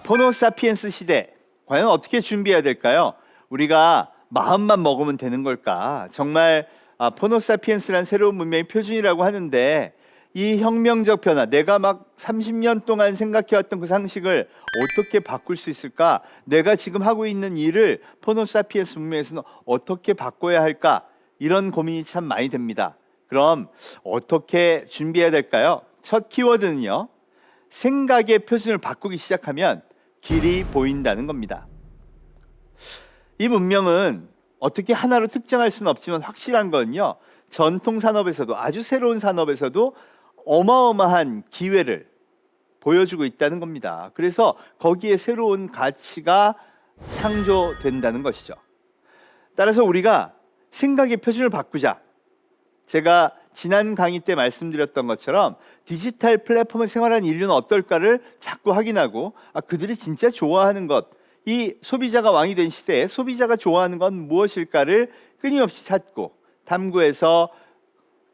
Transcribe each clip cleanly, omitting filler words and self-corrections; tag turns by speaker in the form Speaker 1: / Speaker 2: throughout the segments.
Speaker 1: 포노사피엔스 시대, 과연 어떻게 준비해야 될까요? 우리가 마음만 먹으면 되는 걸까? 정말 포노사피엔스란 새로운 문명의 표준이라고 하는데, 이 혁명적 변화, 내가 막 30년 동안 생각해왔던 그 상식을 어떻게 바꿀 수 있을까? 내가 지금 하고 있는 일을 포노사피엔스 문명에서는 어떻게 바꿔야 할까? 이런 고민이 참 많이 됩니다. 그럼 어떻게 준비해야 될까요? 첫 키워드는요, 생각의 표준을 바꾸기 시작하면 길이 보인다는 겁니다. 이 문명은 어떻게 하나로 특정할 수는 없지만 확실한 건요, 전통 산업에서도, 아주 새로운 산업에서도 어마어마한 기회를 보여주고 있다는 겁니다. 그래서 거기에 새로운 가치가 창조된다는 것이죠. 따라서 우리가 생각의 표준을 바꾸자. 제가 지난 강의 때 말씀드렸던 것처럼 디지털 플랫폼을 생활하는 인류는 어떨까를 자꾸 확인하고, 그들이 진짜 좋아하는 것, 이 소비자가 왕이 된 시대에 소비자가 좋아하는 건 무엇일까를 끊임없이 찾고 탐구해서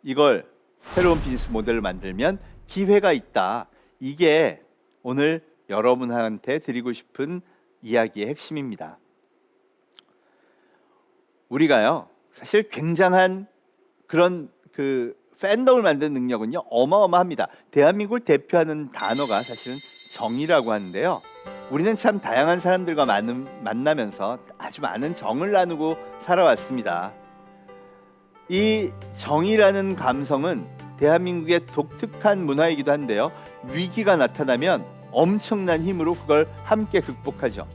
Speaker 1: 이걸 새로운 비즈니스 모델을 만들면 기회가 있다. 이게 오늘 여러분한테 드리고 싶은 이야기의 핵심입니다. 우리가요, 사실 굉장한 그런 팬덤을 만드는 능력은요, 어마어마합니다. 대한민국을 대표하는 단어가 사실은 정이라고 하는데요, 우리는 참 다양한 사람들과 만나면서 아주 많은 정을 나누고 살아왔습니다. 이 정이라는 감성은 대한민국의 독특한 문화이기도 한데요, 위기가 나타나면 엄청난 힘으로 그걸 함께 극복하죠.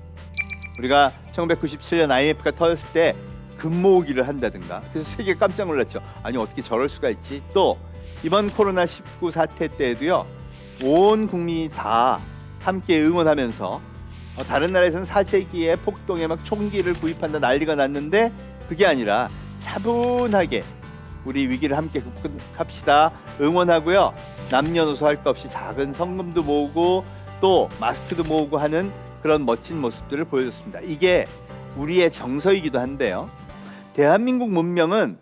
Speaker 1: 우리가 1997년 IMF가 터졌을 때 금모으기를 한다든가, 그래서 세계 깜짝 놀랐죠. 아니, 어떻게 저럴 수가 있지? 또 이번 코로나19 사태 때에도요, 온 국민이 다 함께 응원하면서 다른 나라에서는 사재기에 폭동에 막 총기를 구입한다 난리가 났는데, 그게 아니라 차분하게 우리 위기를 함께 극복합시다, 응원하고요, 남녀노소 할 것 없이 작은 성금도 모으고 또 마스크도 모으고 하는 그런 멋진 모습들을 보여줬습니다. 이게 우리의 정서이기도 한데요, 대한민국 문명은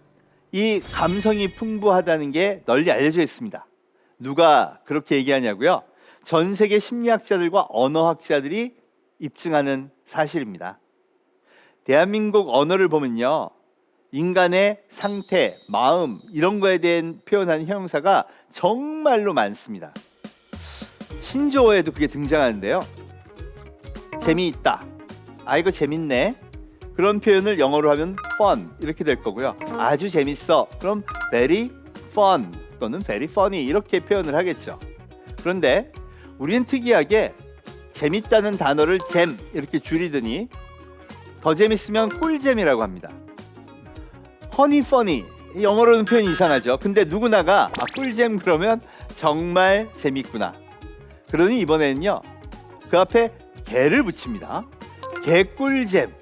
Speaker 1: 이 감성이 풍부하다는 게 널리 알려져 있습니다. 누가 그렇게 얘기하냐고요? 전 세계 심리학자들과 언어학자들이 입증하는 사실입니다. 대한민국 언어를 보면요, 인간의 상태, 마음, 이런 거에 대한 표현하는 형용사가 정말로 많습니다. 신조어에도 그게 등장하는데요, 재미있다, 이거 재밌네, 그런 표현을 영어로 하면 fun 이렇게 될 거고요. 아주 재밌어, 그럼 very fun 또는 very funny 이렇게 표현을 하겠죠. 그런데 우리는 특이하게 재밌다는 단어를 잼 이렇게 줄이더니 더 재밌으면 꿀잼이라고 합니다. 허니 funny, 영어로는 표현이 이상하죠. 근데 누구나가 꿀잼 그러면 정말 재밌구나. 그러니 이번에는요, 그 앞에 개를 붙입니다. 개꿀잼.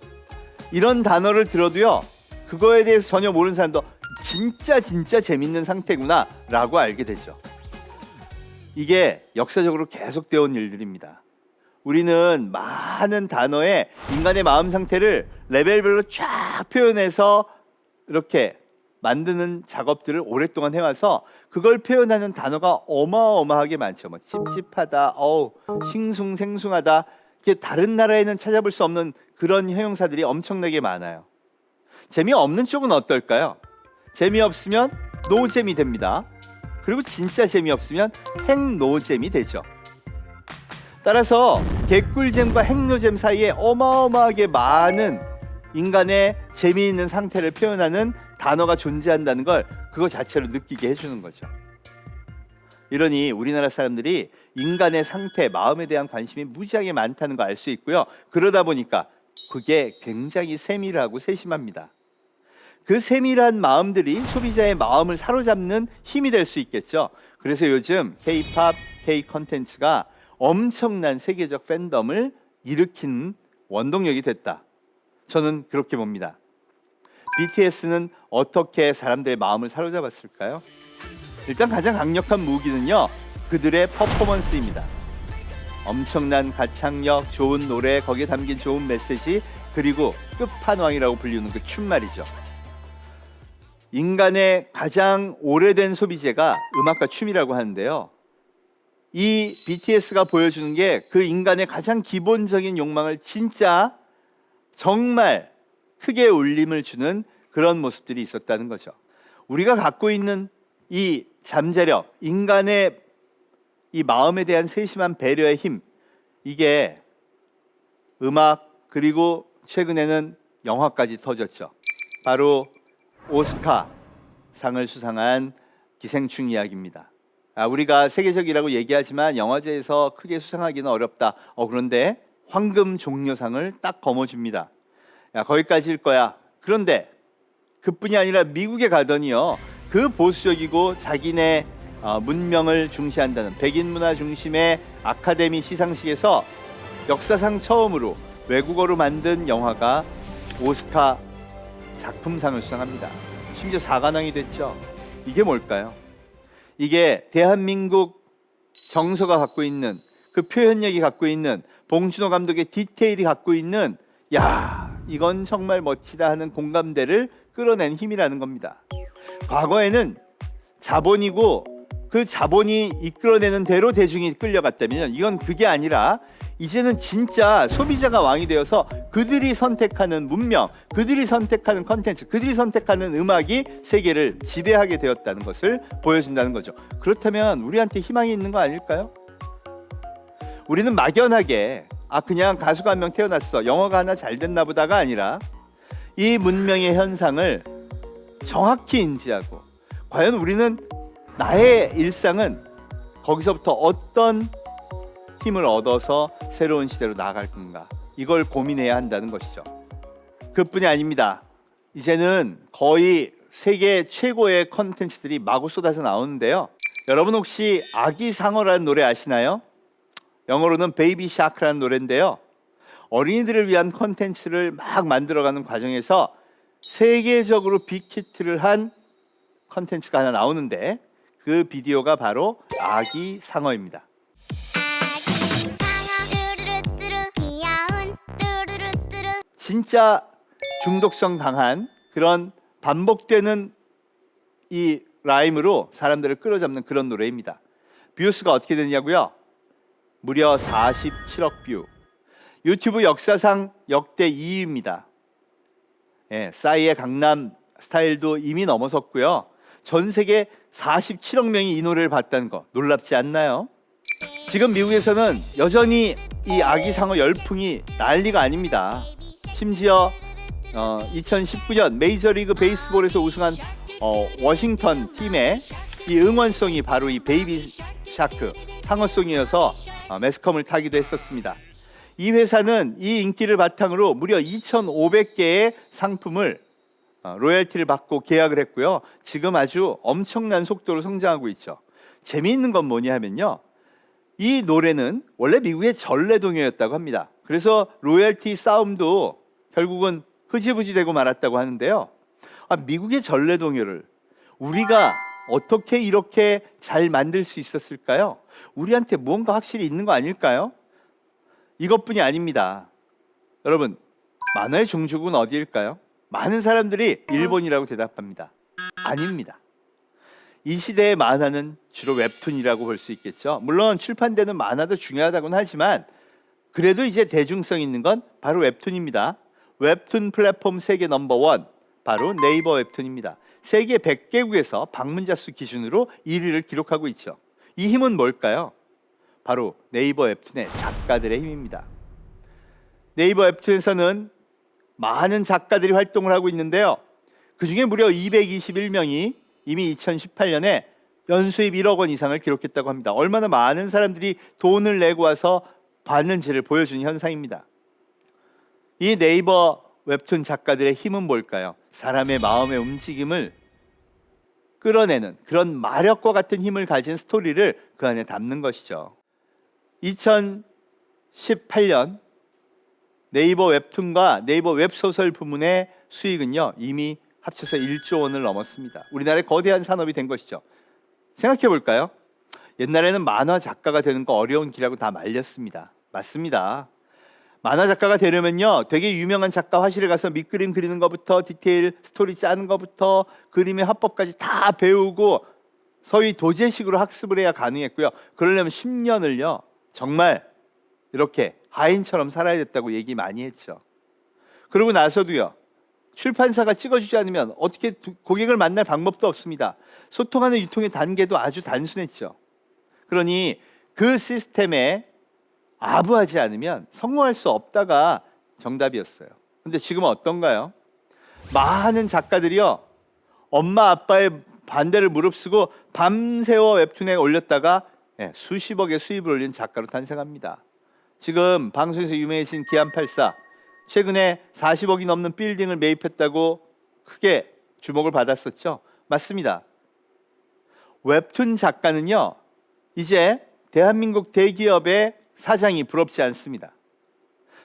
Speaker 1: 이런 단어를 들어도요, 그거에 대해서 전혀 모르는 사람도 진짜 재밌는 상태구나 라고 알게 되죠. 이게 역사적으로 계속되어 온 일들입니다. 우리는 많은 단어에 인간의 마음 상태를 레벨별로 쫙 표현해서 이렇게 만드는 작업들을 오랫동안 해와서 그걸 표현하는 단어가 어마어마하게 많죠. 뭐 찝찝하다, 싱숭생숭하다, 이게 다른 나라에는 찾아볼 수 없는 그런 형용사들이 엄청나게 많아요. 재미없는 쪽은 어떨까요? 재미없으면 노잼이 됩니다. 그리고 진짜 재미없으면 핵노잼이 되죠. 따라서 개꿀잼과 핵노잼 사이에 어마어마하게 많은 인간의 재미있는 상태를 표현하는 단어가 존재한다는 걸 그거 자체로 느끼게 해주는 거죠. 이러니 우리나라 사람들이 인간의 상태, 마음에 대한 관심이 무지하게 많다는 거 알 수 있고요. 그러다 보니까 그게 굉장히 세밀하고 세심합니다. 그 세밀한 마음들이 소비자의 마음을 사로잡는 힘이 될 수 있겠죠. 그래서 요즘 K-팝, K-컨텐츠가 엄청난 세계적 팬덤을 일으킨 원동력이 됐다. 저는 그렇게 봅니다. BTS는 어떻게 사람들의 마음을 사로잡았을까요? 일단 가장 강력한 무기는요, 그들의 퍼포먼스입니다. 엄청난 가창력, 좋은 노래, 거기에 담긴 좋은 메시지, 그리고 끝판왕이라고 불리는 그 춤 말이죠. 인간의 가장 오래된 소비재가 음악과 춤이라고 하는데요, 이 BTS가 보여주는 게 그 인간의 가장 기본적인 욕망을 진짜 정말 크게 울림을 주는 그런 모습들이 있었다는 거죠. 우리가 갖고 있는 이 잠재력, 인간의 이 마음에 대한 세심한 배려의 힘, 이게 음악 그리고 최근에는 영화까지 터졌죠. 바로 오스카 상을 수상한 기생충 이야기입니다. 우리가 세계적이라고 얘기하지만 영화제에서 크게 수상하기는 어렵다. 그런데 황금 종려상을 딱 거머쥡니다. 거기까지일 거야. 그런데 그뿐이 아니라 미국에 가더니요, 그 보수적이고 자기네 문명을 중시한다는 백인 문화 중심의 아카데미 시상식에서 역사상 처음으로 외국어로 만든 영화가 오스카 작품상을 수상합니다. 심지어 사관왕이 됐죠. 이게 뭘까요? 이게 대한민국 정서가 갖고 있는 그 표현력이 갖고 있는 봉준호 감독의 디테일이 갖고 있는, 야, 이건 정말 멋지다 하는 공감대를 끌어낸 힘이라는 겁니다. 과거에는 자본이고 그 자본이 이끌어내는 대로 대중이 끌려갔다면, 이건 그게 아니라 이제는 진짜 소비자가 왕이 되어서 그들이 선택하는 문명, 그들이 선택하는 컨텐츠, 그들이 선택하는 음악이 세계를 지배하게 되었다는 것을 보여준다는 거죠. 그렇다면 우리한테 희망이 있는 거 아닐까요? 우리는 막연하게 그냥 가수가 한 명 태어났어, 영화가 하나 잘 됐나 보다가 아니라 이 문명의 현상을 정확히 인지하고, 과연 우리는 나의 일상은 거기서부터 어떤 힘을 얻어서 새로운 시대로 나아갈 건가, 이걸 고민해야 한다는 것이죠. 그뿐이 아닙니다. 이제는 거의 세계 최고의 컨텐츠들이 마구 쏟아져 나오는데요. 여러분 혹시 아기 상어라는 노래 아시나요? 영어로는 베이비 샤크라는 노래인데요. 어린이들을 위한 컨텐츠를 막 만들어가는 과정에서 세계적으로 빅히트를 한 컨텐츠가 하나 나오는데, 그 비디오가 바로 아기 상어입니다. 진짜 중독성 강한 그런 반복되는 이 라임으로 사람들을 끌어잡는 그런 노래입니다. 뷰수가 어떻게 되냐고요? 무려 47억 뷰. 유튜브 역사상 역대 2위입니다. 싸이의 강남 스타일도 이미 넘어섰고요. 전 세계 47억 명이 이 노래를 봤다는 거 놀랍지 않나요? 지금 미국에서는 여전히 이 아기 상어 열풍이 난리가 아닙니다. 심지어 2019년 메이저리그 베이스볼에서 우승한 워싱턴 팀의 이 응원송이 바로 이 베이비 샤크 상어송이어서 매스컴을 타기도 했었습니다. 이 회사는 이 인기를 바탕으로 무려 2,500개의 상품을 로열티를 받고 계약을 했고요. 지금 아주 엄청난 속도로 성장하고 있죠. 재미있는 건 뭐냐 하면요, 이 노래는 원래 미국의 전래동요였다고 합니다. 그래서 로열티 싸움도 결국은 흐지부지 되고 말았다고 하는데요. 미국의 전래동요를 우리가 어떻게 이렇게 잘 만들 수 있었을까요? 우리한테 무언가 확실히 있는 거 아닐까요? 이것뿐이 아닙니다. 여러분, 만화의 종주국은 어디일까요? 많은 사람들이 일본이라고 대답합니다. 아닙니다. 이 시대의 만화는 주로 웹툰이라고 볼 수 있겠죠. 물론 출판되는 만화도 중요하다고는 하지만 그래도 이제 대중성 있는 건 바로 웹툰입니다. 웹툰 플랫폼 세계 넘버원, 바로 네이버 웹툰입니다. 세계 100개국에서 방문자 수 기준으로 1위를 기록하고 있죠. 이 힘은 뭘까요? 바로 네이버 웹툰의 작가들의 힘입니다. 네이버 웹툰에서는 많은 작가들이 활동을 하고 있는데요. 그중에 무려 221명이 이미 2018년에 연수입 1억 원 이상을 기록했다고 합니다. 얼마나 많은 사람들이 돈을 내고 와서 봤는지를 보여주는 현상입니다. 이 네이버 웹툰 작가들의 힘은 뭘까요? 사람의 마음의 움직임을 끌어내는 그런 마력과 같은 힘을 가진 스토리를 그 안에 담는 것이죠. 2018년 네이버 웹툰과 네이버 웹소설 부문의 수익은요, 이미 합쳐서 1조 원을 넘었습니다. 우리나라의 거대한 산업이 된 것이죠. 생각해 볼까요? 옛날에는 만화 작가가 되는 거 어려운 길하고 다 말렸습니다. 맞습니다. 만화 작가가 되려면요, 되게 유명한 작가 화실에 가서 밑그림 그리는 것부터 디테일 스토리 짜는 것부터 그림의 화법까지 다 배우고 소위 도제식으로 학습을 해야 가능했고요. 그러려면 10년을요 정말 이렇게 하인처럼 살아야 됐다고 얘기 많이 했죠. 그러고 나서도요 출판사가 찍어주지 않으면 어떻게 고객을 만날 방법도 없습니다. 소통하는 유통의 단계도 아주 단순했죠. 그러니 그 시스템에 아부하지 않으면 성공할 수 없다가 정답이었어요. 근데 지금은 어떤가요? 많은 작가들이요 엄마 아빠의 반대를 무릅쓰고 밤새워 웹툰에 올렸다가 수십억의 수입을 올린 작가로 탄생합니다. 지금 방송에서 유명해진 기안84 최근에 40억이 넘는 빌딩을 매입했다고 크게 주목을 받았었죠. 맞습니다. 웹툰 작가는요 이제 대한민국 대기업의 사장이 부럽지 않습니다.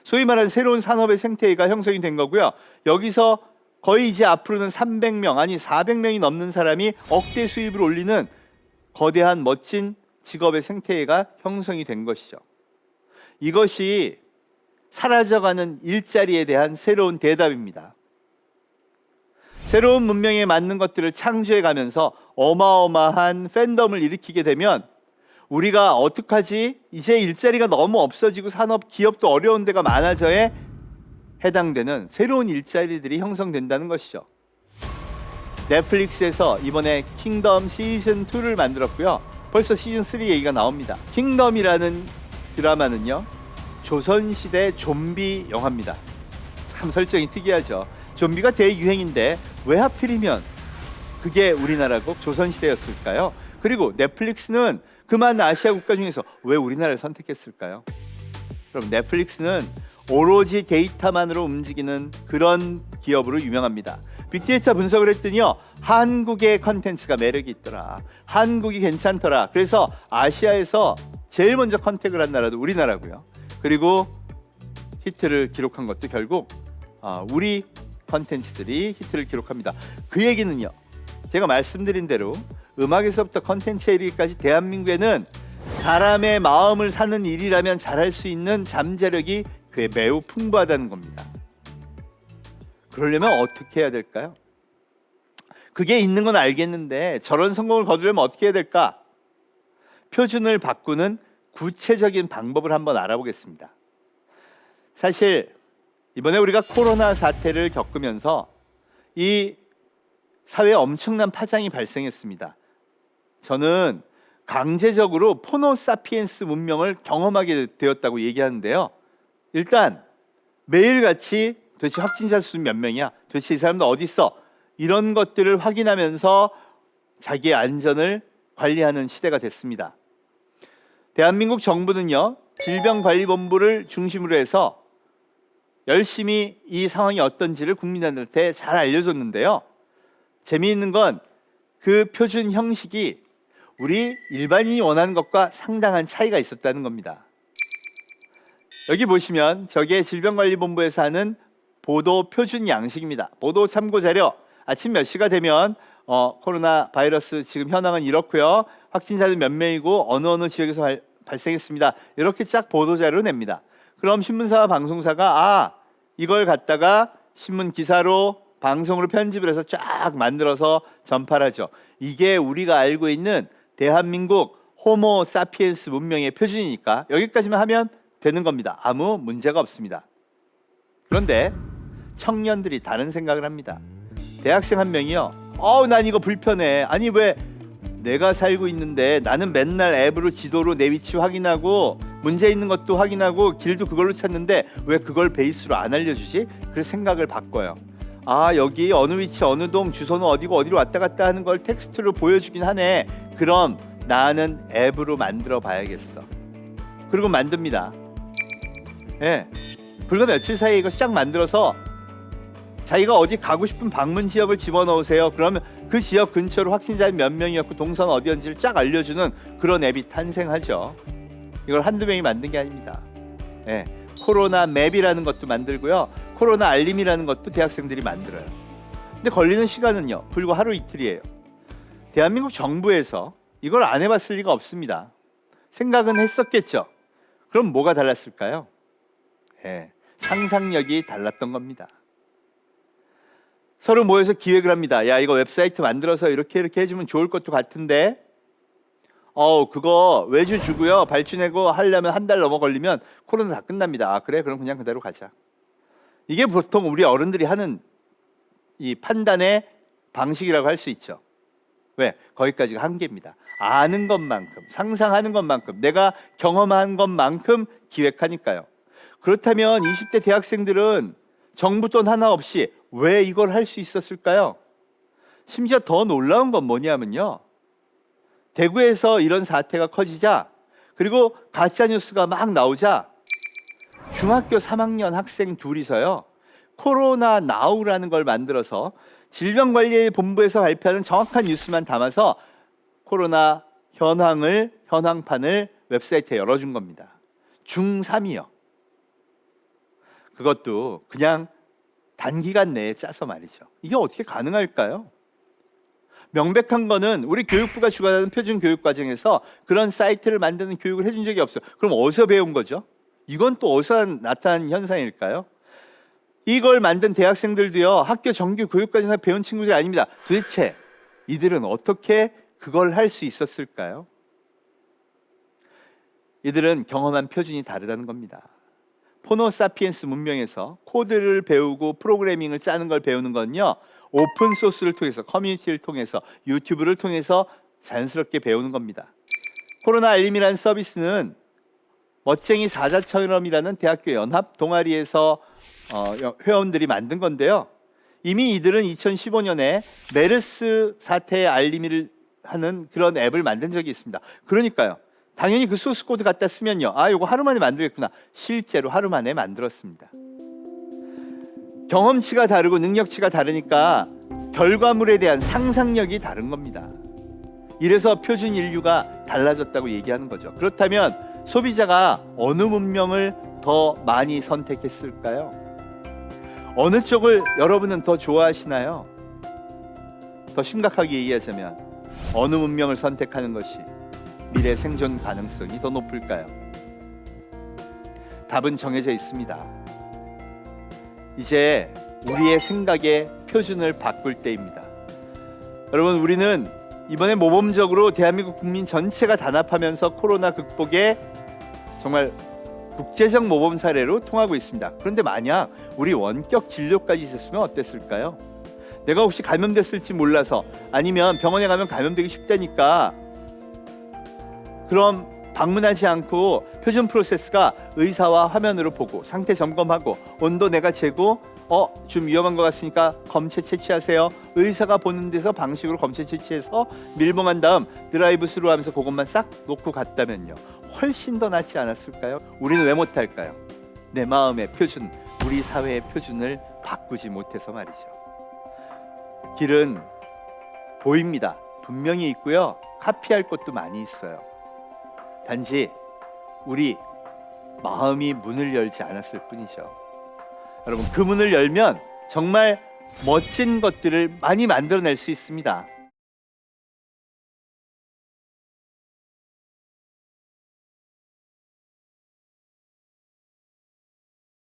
Speaker 1: 소위 말하는 새로운 산업의 생태계가 형성이 된 거고요. 여기서 거의 이제 앞으로는 300명 아니 400명이 넘는 사람이 억대 수입을 올리는 거대한 멋진 직업의 생태계가 형성이 된 것이죠. 이것이 사라져가는 일자리에 대한 새로운 대답입니다. 새로운 문명에 맞는 것들을 창조해 가면서 어마어마한 팬덤을 일으키게 되면 우리가 어떡하지? 이제 일자리가 너무 없어지고 산업, 기업도 어려운 데가 많아져에 해당되는 새로운 일자리들이 형성된다는 것이죠. 넷플릭스에서 이번에 킹덤 시즌 2를 만들었고요. 벌써 시즌 3 얘기가 나옵니다. 킹덤이라는 드라마는요. 조선시대 좀비 영화입니다. 참 설정이 특이하죠. 좀비가 대유행인데 왜 하필이면 그게 우리나라고 조선시대였을까요? 그리고 넷플릭스는 그 많은 아시아 국가 중에서 왜 우리나라를 선택했을까요? 그럼 넷플릭스는 오로지 데이터만으로 움직이는 그런 기업으로 유명합니다. 빅데이터 분석을 했더니요. 한국의 컨텐츠가 매력이 있더라. 한국이 괜찮더라. 그래서 아시아에서 제일 먼저 컨택을 한 나라도 우리나라고요. 그리고 히트를 기록한 것도 결국 우리 컨텐츠들이 히트를 기록합니다. 그 얘기는요. 제가 말씀드린 대로 음악에서부터 컨텐츠에 이르기까지 대한민국에는 사람의 마음을 사는 일이라면 잘할 수 있는 잠재력이 매우 풍부하다는 겁니다. 그러려면 어떻게 해야 될까요? 그게 있는 건 알겠는데 저런 성공을 거두려면 어떻게 해야 될까? 표준을 바꾸는 구체적인 방법을 한번 알아보겠습니다. 사실 이번에 우리가 코로나 사태를 겪으면서 이 사회에 엄청난 파장이 발생했습니다. 저는 강제적으로 포노사피엔스 문명을 경험하게 되었다고 얘기하는데요. 일단 매일같이 도대체 확진자 수 몇 명이야? 도대체 이 사람들 어디 있어? 이런 것들을 확인하면서 자기의 안전을 관리하는 시대가 됐습니다. 대한민국 정부는요. 질병관리본부를 중심으로 해서 열심히 이 상황이 어떤지를 국민들한테 잘 알려줬는데요. 재미있는 건 그 표준 형식이 우리 일반인이 원하는 것과 상당한 차이가 있었다는 겁니다. 여기 보시면 저게 질병관리본부에서 하는 보도 표준 양식입니다. 보도 참고 자료. 아침 몇 시가 되면 코로나 바이러스 지금 현황은 이렇고요. 확진자는 몇 명이고 어느 지역에서 발생했습니다. 이렇게 쫙 보도 자료를 냅니다. 그럼 신문사와 방송사가 이걸 갖다가 신문 기사로 방송으로 편집을 해서 쫙 만들어서 전파를 하죠. 이게 우리가 알고 있는 대한민국 호모 사피엔스 문명의 표준이니까 여기까지만 하면 되는 겁니다. 아무 문제가 없습니다. 그런데 청년들이 다른 생각을 합니다. 대학생 한 명이요. 난 이거 불편해. 아니 왜 내가 살고 있는데 나는 맨날 앱으로 지도로 내 위치 확인하고 문제 있는 것도 확인하고 길도 그걸로 찾는데 왜 그걸 베이스로 안 알려주지? 그래서 생각을 바꿔요. 여기 어느 위치 어느 동 주소는 어디고 어디로 왔다 갔다 하는 걸 텍스트로 보여주긴 하네. 그럼 나는 앱으로 만들어 봐야겠어. 그리고 만듭니다. 불과 며칠 사이에 이거 시작 만들어서 자기가 어디 가고 싶은 방문 지역을 집어넣으세요. 그러면 그 지역 근처로 확진자 몇 명이었고 동선 어디였는지를 쫙 알려주는 그런 앱이 탄생하죠. 이걸 한두 명이 만든 게 아닙니다. 코로나 맵이라는 것도 만들고요. 코로나 알림이라는 것도 대학생들이 만들어요. 근데 걸리는 시간은요. 불과 하루 이틀이에요. 대한민국 정부에서 이걸 안 해봤을 리가 없습니다. 생각은 했었겠죠. 그럼 뭐가 달랐을까요? 상상력이 달랐던 겁니다. 서로 모여서 기획을 합니다. 야, 이거 웹사이트 만들어서 이렇게 해주면 좋을 것도 같은데 그거 외주 주고요. 발주 내고 하려면 한 달 넘어 걸리면 코로나 다 끝납니다. 아, 그래? 그럼 그냥 그대로 가자. 이게 보통 우리 어른들이 하는 이 판단의 방식이라고 할 수 있죠. 왜? 거기까지가 한계입니다. 아는 것만큼, 상상하는 것만큼, 내가 경험한 것만큼 기획하니까요. 그렇다면 20대 대학생들은 정부 돈 하나 없이 왜 이걸 할 수 있었을까요? 심지어 더 놀라운 건 뭐냐면요. 대구에서 이런 사태가 커지자, 그리고 가짜 뉴스가 막 나오자 중학교 3학년 학생 둘이서요, 코로나 나우라는 걸 만들어서 질병관리본부에서 발표하는 정확한 뉴스만 담아서 코로나 현황판을 웹사이트에 열어준 겁니다. 중3이요. 그것도 그냥 단기간 내에 짜서 말이죠. 이게 어떻게 가능할까요? 명백한 거는 우리 교육부가 주관하는 표준교육과정에서 그런 사이트를 만드는 교육을 해준 적이 없어요. 그럼 어디서 배운 거죠? 이건 또 어디서 나타난 현상일까요? 이걸 만든 대학생들도요, 학교 정규 교육과정에서 배운 친구들이 아닙니다. 도대체 이들은 어떻게 그걸 할 수 있었을까요? 이들은 경험한 표준이 다르다는 겁니다. 호모사피엔스 문명에서 코드를 배우고 프로그래밍을 짜는 걸 배우는 건요, 오픈 소스를 통해서, 커뮤니티를 통해서, 유튜브를 통해서 자연스럽게 배우는 겁니다. 코로나 알림이라는 서비스는 멋쟁이 사자처럼이라는 대학교 연합 동아리에서 회원들이 만든 건데요. 이미 이들은 2015년에 메르스 사태의 알림을 하는 그런 앱을 만든 적이 있습니다. 그러니까요, 당연히 그 소스 코드 갖다 쓰면요, 이거 하루 만에 만들겠구나. 실제로 하루 만에 만들었습니다. 경험치가 다르고 능력치가 다르니까 결과물에 대한 상상력이 다른 겁니다. 이래서 표준 인류가 달라졌다고 얘기하는 거죠. 그렇다면 소비자가 어느 문명을 더 많이 선택했을까요? 어느 쪽을 여러분은 더 좋아하시나요? 더 심각하게 얘기하자면 어느 문명을 선택하는 것이 미래 생존 가능성이 더 높을까요? 답은 정해져 있습니다. 이제 우리의 생각의 표준을 바꿀 때입니다. 여러분, 우리는 이번에 모범적으로 대한민국 국민 전체가 단합하면서 코로나 극복에 정말 국제적 모범 사례로 통하고 있습니다. 그런데 만약 우리 원격 진료까지 있었으면 어땠을까요? 내가 혹시 감염됐을지 몰라서, 아니면 병원에 가면 감염되기 쉽다니까 그럼 방문하지 않고 표준 프로세스가 의사와 화면으로 보고 상태 점검하고 온도 내가 재고 좀 위험한 것 같으니까 검체 채취하세요. 의사가 보는 데서 방식으로 검체 채취해서 밀봉한 다음 드라이브 스루 하면서 그것만 싹 놓고 갔다면요, 훨씬 더 낫지 않았을까요? 우리는 왜 못할까요? 내 마음의 표준, 우리 사회의 표준을 바꾸지 못해서 말이죠. 길은 보입니다. 분명히 있고요, 카피할 것도 많이 있어요. 단지 우리 마음이 문을 열지 않았을 뿐이죠. 여러분, 그 문을 열면 정말 멋진 것들을 많이 만들어낼 수 있습니다.